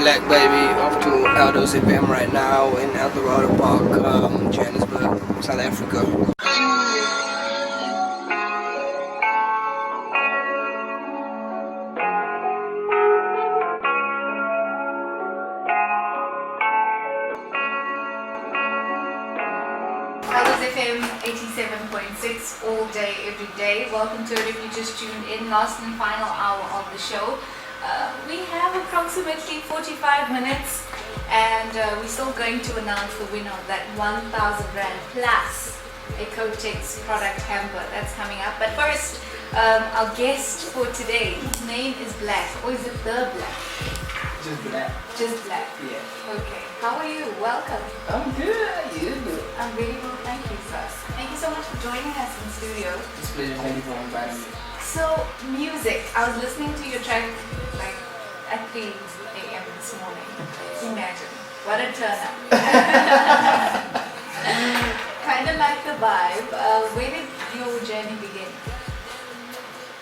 Blacq baby, off to Eldos FM right now in Eldorado Park, Johannesburg, South Africa. Eldos FM 87.6 all day, every day. Welcome to it if you just tuned in. Last and final hour of the show. We have approximately 45 minutes and we're still going to announce the winner of that 1,000 Rand plus a Kotex product hamper that's coming up. But first, our guest for today, his name is Blacq, or is it the Blacq? Just Blacq. Just Blacq? Yeah. Okay. How are you? Welcome. I'm good. How are you? I'm really well, thank you, sir. Thank you so much for joining us in studio. It's a pleasure. Thank you for inviting me. So, music. I was listening to your track like at 3 a.m. this morning. Imagine. What a turn up. Kind of like the vibe. Where did your journey begin?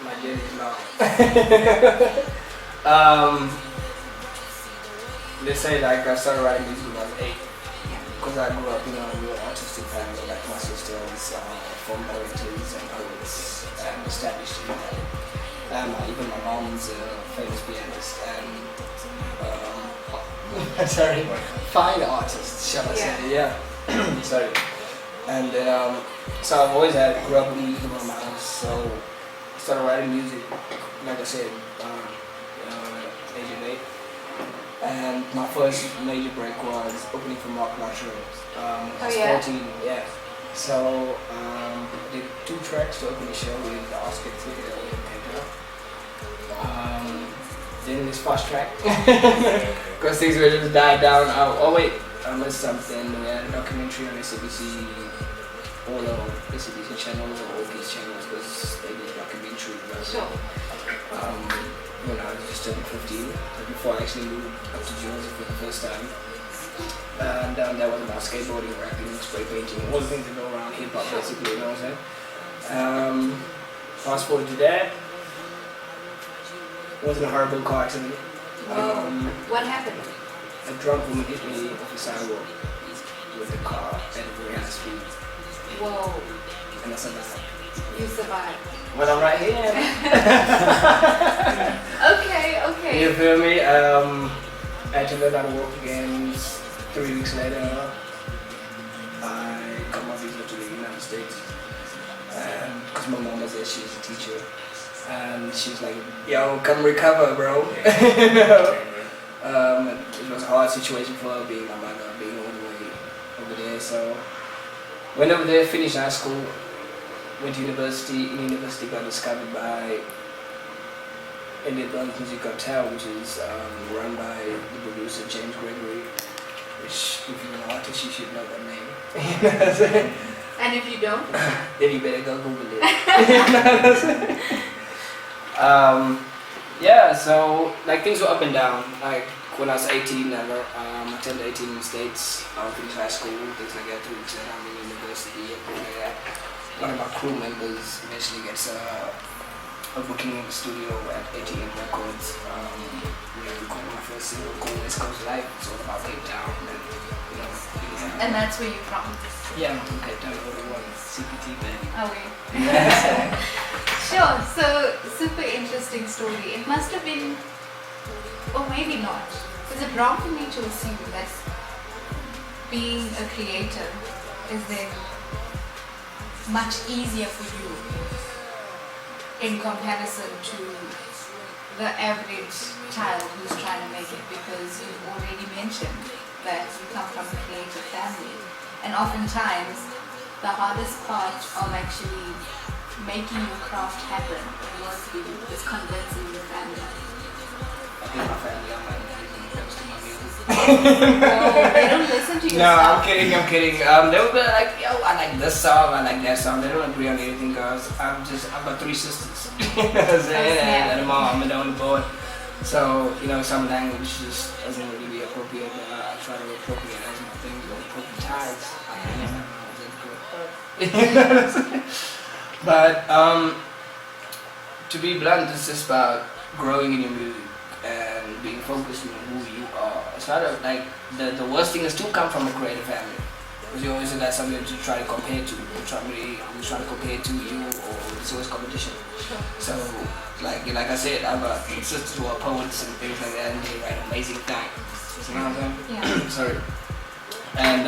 My journey is long. They say like I started writing music when I was 8. Because I grew up in a real artistic family, like my sisters, film directors and poets, and established in even my mom's a famous pianist and sorry, fine artist, shall I say? Yeah. Sorry. And so I've always grew up with music around my house. So I started writing music, like I said, age of 8. And my first major break was opening for Mark Luxury. I was 14, yeah. So I did 2 tracks to open the show with the Oscar Theater in Canada. Then this fast track, because things were just died down. Oh wait, I missed something. We had a documentary on SABC, all of SABC channels or all these channels, because they did documentary. Sure. When I was just turning 15, before I actually moved up to Jorrisen for the first time. And that was about skateboarding, rapping, spray painting, all the things that go around hip hop basically, you know what I'm saying? Fast forward to that. It wasn't a horrible car accident. What happened? A drunk woman hit me off the sidewalk with the car at a very high speed. Whoa. And I survived. You survived. Well, I'm right here. Okay. You feel me? I had to learn how to walk again. 3 weeks later, I got my visa to the United States. And because my mom was there, she was a teacher. And she was like, yo, come recover, bro. You know? It was a hard situation for her, being my mother, being all the way over there. So, went over there, finished high school. Went to university. In university, got discovered by Eldos Music Hotel, which is run by the producer James Gregory. Which, if you're an artist, you should know that name. And if you don't, then you better go Google it. Yeah. So like things were up and down. Like when I was 18, I turned 18 in the States. I finished high school, things like that. 2 weeks later, I'm in university and things like that. One of my crew members eventually gets a booking in the studio at ATM Records. We recorded my first single called West Coast Life. It's all about Cape Town and and that's where you're from. Yeah, I'm from Cape Town, #1 CPT baby. Oh wait. Sure. So super interesting story. It must have been, or maybe not, because at Braamfontein to assume that being a creator is then much easier for you in comparison to the average child who's trying to make it, because you've already mentioned that you come from a creative family, and oftentimes the hardest part of actually making your craft happen and work for you is convincing your family. I think my family are my everything comes to my music. No, they don't listen to your No, stuff. I'm kidding. They would be like, yo, I like this song, I like that song. They don't agree on anything, guys. I've got 3 sisters. You know what I'm saying? And a mom and on the board. So, some language just doesn't really be appropriate. I try to appropriate as my things or appropriatize. But to be blunt, it's just about growing in your music and being focused on who you are. It's not like the worst thing is to come from a creative family. Because you always got something to try to compare to. You're trying to compare to you, or it's always competition. So, like I said, I've got sisters who are poets and things like that, and they write amazing things. You know what I'm saying? Yeah. Sorry. And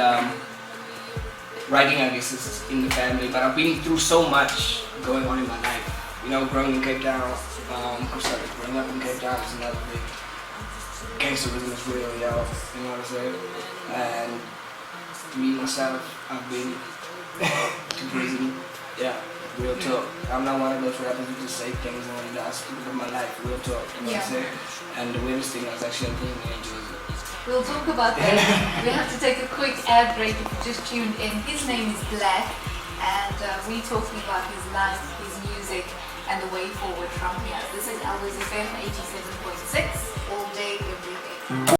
writing, I guess, is in the family. But I've been through so much going on in my life. You know, growing in Cape Town. Growing up in Cape Town is another thing. Gangsterism is real, yo. You know what I'm saying? And me myself, I've been to prison. Yeah, real talk. I'm not one of those rappers who just say things and I speak about my life. Real talk. You know what I'm saying? And the weirdest thing was actually in prison in Jersey. We'll talk about that. We have to take a quick ad break if you just tuned in. His name is Blacq, and we're talking about his life, his music, and the way forward from here. This is Eldos FM 87.6, all day, every day.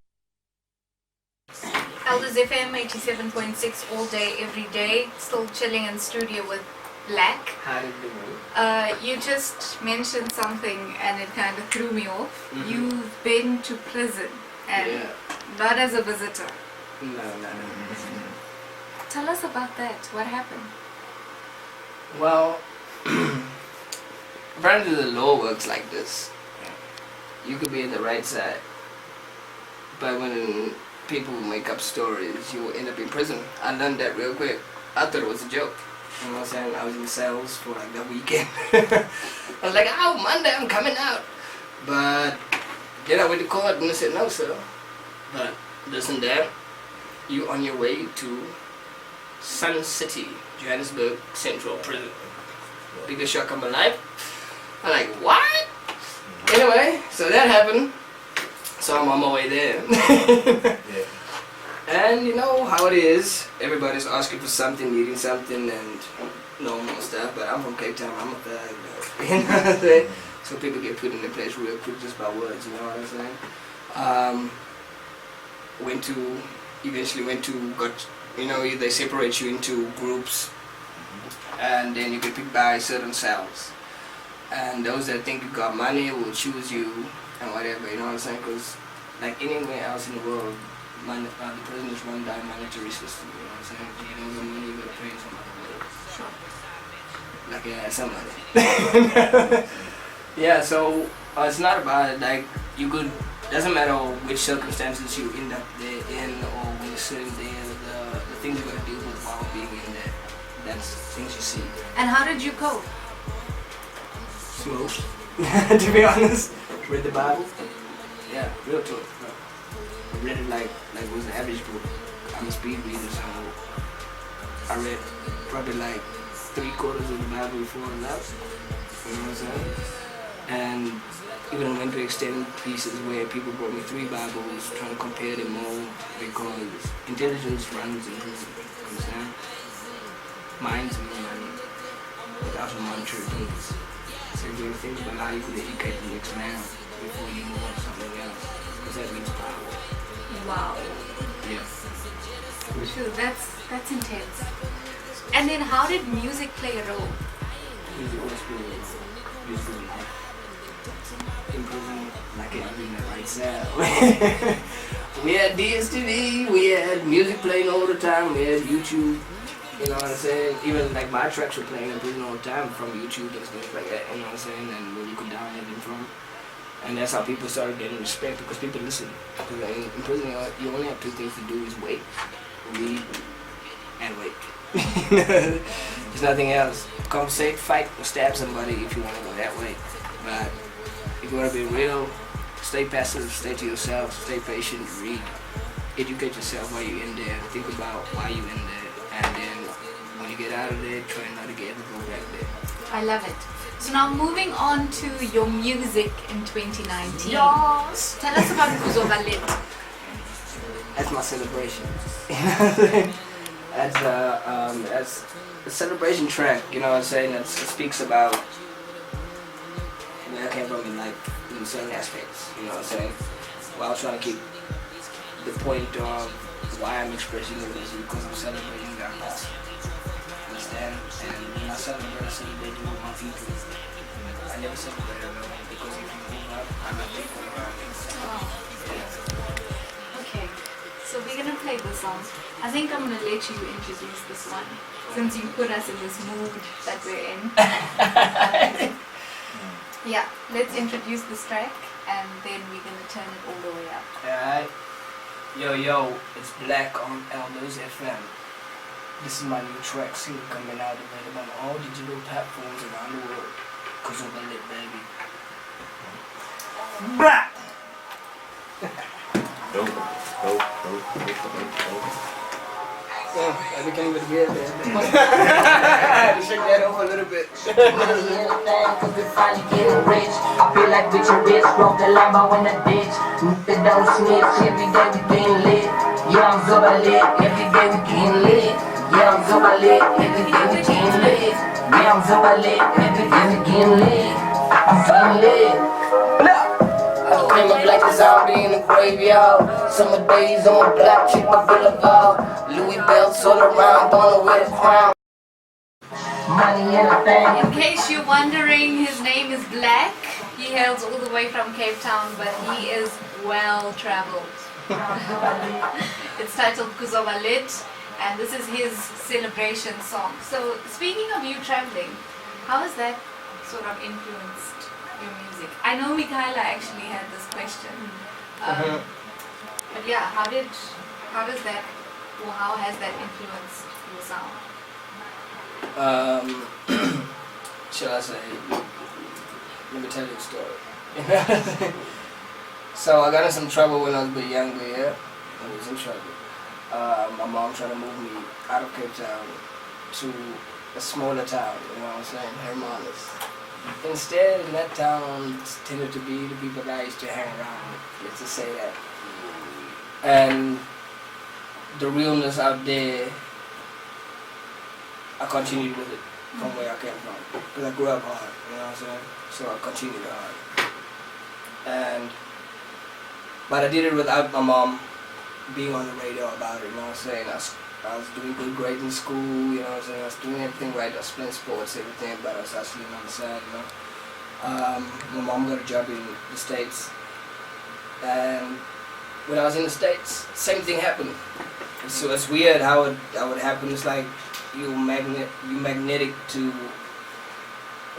Eldos FM 87.6, all day, every day. Still chilling in studio with Blacq. How did you do? You just mentioned something and it kind of threw me off. Mm-hmm. You've been to prison, and not as a visitor. No. Tell us about that. What happened? Well, apparently the law works like this. You could be in the right side, but when people make up stories, you will end up in prison. I learned that real quick. I thought it was a joke. You know what I'm saying? I was in cells for like the weekend. I was like, oh, Monday I'm coming out. But then I went to court and they said, no, sir. But listen there, you on your way to Sun City, Johannesburg Central Prison. Biggest shock of my life. I'm like, what? Anyway, so that happened. So I'm on my way there. And you know how it is. Everybody's asking for something, needing something, and normal stuff. But I'm from Cape Town. I'm a thug, though. You know what I'm saying? So people get put in their place real quick just by words. You know what I'm saying? Eventually went to, they separate you into groups, and then you get picked by certain cells. And those that think you got money will choose you and whatever, you know what I'm saying? Because like anywhere else in the world, the prison is run by a monetary system, you know what I'm saying? If you don't got money, you gotta pay somebody. Like, yeah, somebody. Yeah, so it's not about it, like, you could, doesn't matter which circumstances you end up there in or when you're sitting there, the things you're gonna deal with while being in there, that's things you see. And how did you cope? Smoked, to be honest. Read the Bible. Yeah, real talk. I read it like it was the average book. I'm a speed reader, so I read probably like 3/4 of the Bible before I left. You know what I'm saying? And even went to extended pieces where people brought me 3 Bibles, trying to compare them all, because intelligence runs in prison. You understand? Minds mean money, but also monetary things. So you think about how you could educate the next man before you move on to something else, because that means power. Wow. Yes. True, that's intense. And then how did music play a role? Music was beautiful life. Improving like it in the right cell. We had DSTV, we had music playing all the time, we had YouTube. You know what I'm saying? Even like my tracks were playing in prison all the time from YouTube and stuff like that, you know what I'm saying? And where you could download them from. And that's how people started getting respect, because people listen. Because in prison, you only have 2 things to do: is wait, read, and wait. There's nothing else. Conversate, fight, or stab somebody if you want to go that way. But if you want to be real, stay passive, stay to yourself, stay patient, read, educate yourself while you're in there, think about why you're in there, and then when you get out of there, try not to get to go back there. I love it. So now moving on to your music in 2019. Yes. Tell us about Kuzovalet. That's my celebration. That's a celebration track, you know what I'm saying? It speaks about where I came from in life in certain aspects, you know what I'm saying? While trying to keep the point of why I'm expressing it is because I'm celebrating our past. Understand? And when I celebrate with my people. I never settle there alone because if you move up, I'm not big for around. Oh. Yeah. Okay, so we're gonna play this song. I think I'm gonna let you introduce this one since you put us in this mood that we're in. Yeah, let's introduce this track and then we're gonna turn it all the way up. Alright. Yo, it's Blacq on Eldos FM. This is my new track single coming out available on all digital platforms around the world. Cause I'm a lit baby. Blacq! Dope. I became with weird there. I had to shake that off a little bit. Money in the thing, cause we finally getting rich. Feel like bitch and bitch, broke the Lambo in the ditch. They don't snitch, every day we getting lit. Yeah, I'm Zoba lit, every day we getting lit. Yeah, I'm Zoba lit, every day we getting lit. Yeah, I'm Zoba lit, every day we getting lit. I'm feeling lit. I became a black zombie in the graveyard. Summer days on my black chick, my boulevard. Louis belts all around, don't know where to crown. Money in the thing. In case you're wondering, his name is Blacq. He hails all the way from Cape Town, but he is well traveled. It's titled Kuzoba Lit, and this is his celebration song. So, speaking of you traveling, how has that sort of influenced your music? I know Mikaela actually had this question. But yeah, how does that, or how has that influenced your sound? Shall I say? Let me tell you a story. So I got in some trouble when I was a bit younger, yeah? I was in trouble. My mom tried to move me out of Cape Town to a smaller town, you know what I'm saying, Hermanus. Instead, in that town tended to be the people that I used to hang around with, let's just say that. And the realness out there, I continued with it from where I came from. Because I grew up hard, you know what I'm saying? So I continued hard. But I did it without my mom being on the radio about it, you know what I'm saying? I was doing good grades in school, you know what I'm saying? I was doing everything right, I was playing sports, everything, but I was hustling on the side, you know? My mom got a job in the States, and when I was in the States, same thing happened. So it's weird how it happen. It's like you're magnetic to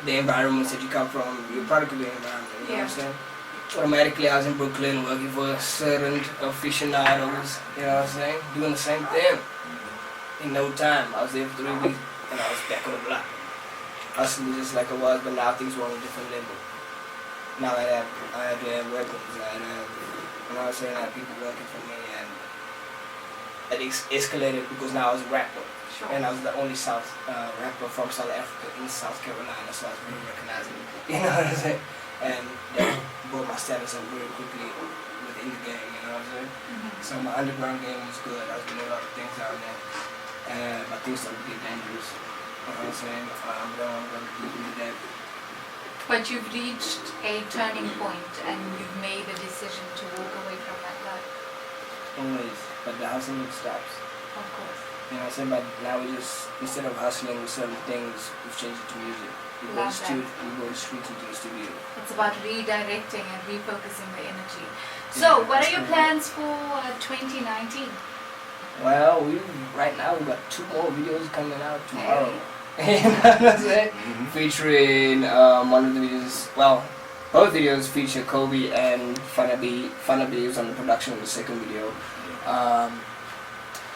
the environments that you come from. You're a product of the environment, you know what I'm saying? Automatically I was in Brooklyn working for certain aficionados, you know what I'm saying? Doing the same thing. In no time, I was there for 3 weeks and I was back on the block. Hustling just like I was, but now things were on a different level. Now I had to have weapons, I had to have, you know what I'm saying, I had people working for me, and it escalated because now I was a rapper. Sure. And I was the only rapper from South Africa in South Carolina, so I was very recognizable. You know what I'm saying? And that brought my status up very quickly within the game, you know what I'm saying? So my underground game was good. I was doing a lot of things down there. But things started to get dangerous. You know what I'm saying? I don't want to go deep into that. But you've reached a turning point and you've made a decision to walk away from that life. Always. But the hustling stops. Of course. You know what I'm saying? But now we just, instead of hustling with certain things, we've changed it to music. We go Love that. we go straight into the studio. It's about redirecting and refocusing the energy. So, what are your plans for 2019? Well, right now we've got 2 more videos coming out tomorrow. You know what I'm saying? Featuring one of the videos, well, both videos feature Kobe and Funaby is on the production of the second video.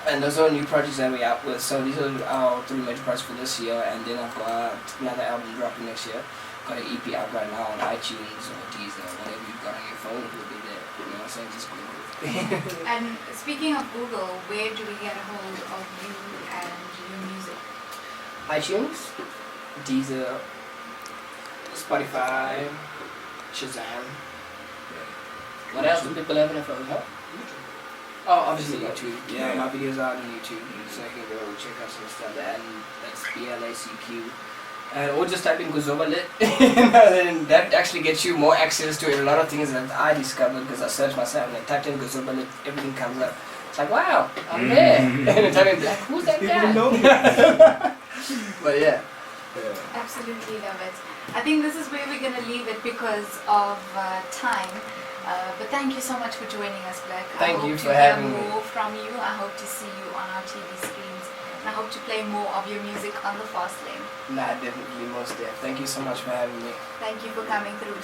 And those are new projects that we're out with. So these are our 3 major projects for this year, and then I've got another album dropping next year. Got an EP out right now on iTunes or Deezer, whatever you've got on your phone, it will be there. You know what I'm saying? Just Google. And speaking of Google, where do we get a hold of you and your music? iTunes, Deezer, Spotify, Shazam. What else do people have in their phones? Huh? Oh, obviously YouTube. Yeah, my videos are on YouTube, so I can go check out some stuff. And that's BLACQ. Or just type in Kuzoba Lit. And that actually gets you more access to a lot of things that I discovered because I searched myself and I typed in Kuzoba Lit, everything comes up. It's like, wow, I'm there. And I type in Blacq, who's that guy? But yeah. Yeah. Absolutely love it. I think this is where we're going to leave it because of time. But thank you so much for joining us, Blacq. Thank you for I hope to having hear me. more from you. I hope to see you on our TV screens. And I hope to play more of your music on the Fast Lane. Nah, definitely, most definitely. Thank you so much for having me. Thank you for coming through.